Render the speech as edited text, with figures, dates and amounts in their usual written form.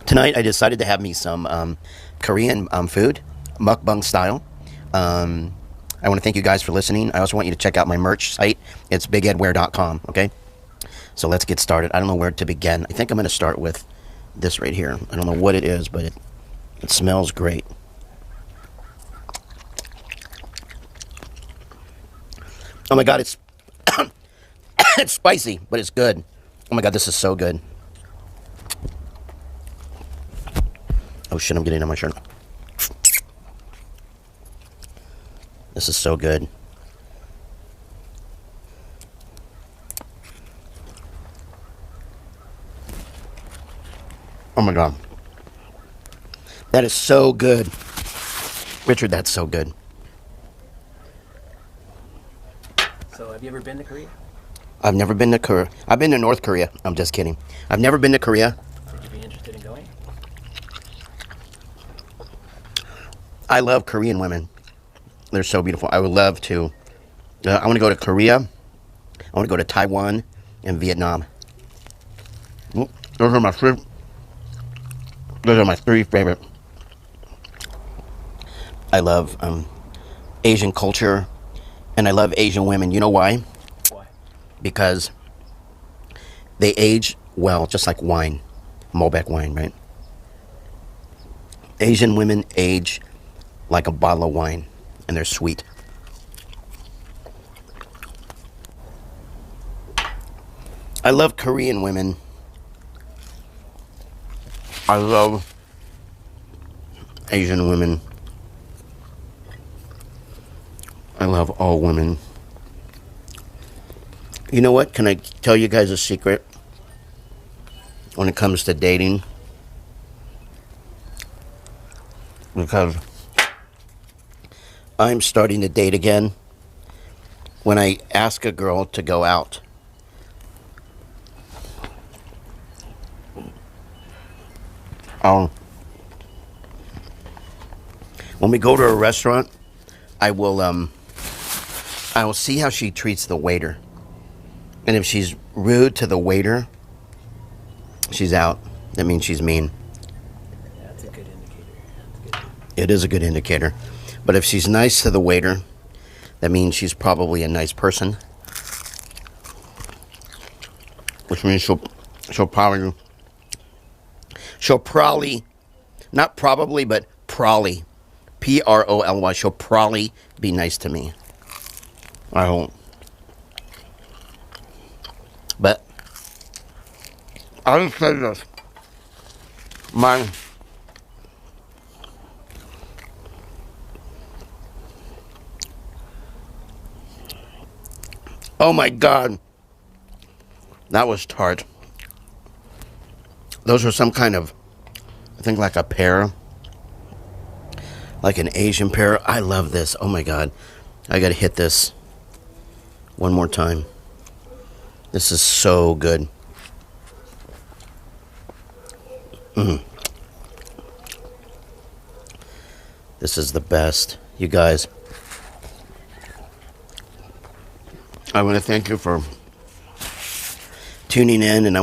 Tonight I decided to have me some Korean food, mukbang style. I want to thank you guys for listening. I also want you to check out my merch site. It's bigetwear.com, okay? So let's get started. I don't know where to begin. I think I'm going to start with this right here. I don't know what it is, but it smells great. Oh my God, it's it's spicy, but it's good. Oh my God, this is so good. Oh shit, I'm getting on my shirt. This is so good. Oh my God. That is so good. Richard, that's so good. So, have you ever been to Korea? I've never been to Korea. I've been to North Korea. I'm just kidding. I've never been to Korea. Would you be interested in going? I love Korean women. They're so beautiful. I would love to. I want to go to Korea. I want to go to Taiwan and Vietnam. Those are my three. Those are my three favorite. I love Asian culture, and I love Asian women. You know why? Why? Because they age well, just like wine, Malbec wine, right? Asian women age like a bottle of wine, and they're sweet. I love Korean women. I love Asian women. I love all women. You know what? Can I tell you guys a secret? When it comes to dating, because I'm starting to date again. When I ask a girl to go out, when we go to a restaurant, I will see how she treats the waiter. And if she's rude to the waiter, she's out. That means she's mean. That's a good indicator. It is a good indicator. But if she's nice to the waiter, that means she's probably a nice person. Which means she'll probably, not probably, but probably, P-R-O-L-Y, she'll probably be nice to me. I hope. But I'll say this. Oh my God. That was tart. Those are some kind of, I think like a pear. Like an Asian pear. I love this. Oh my God. I gotta hit this one more time. This is so good. This is the best. You guys, I want to thank you for tuning in, and I want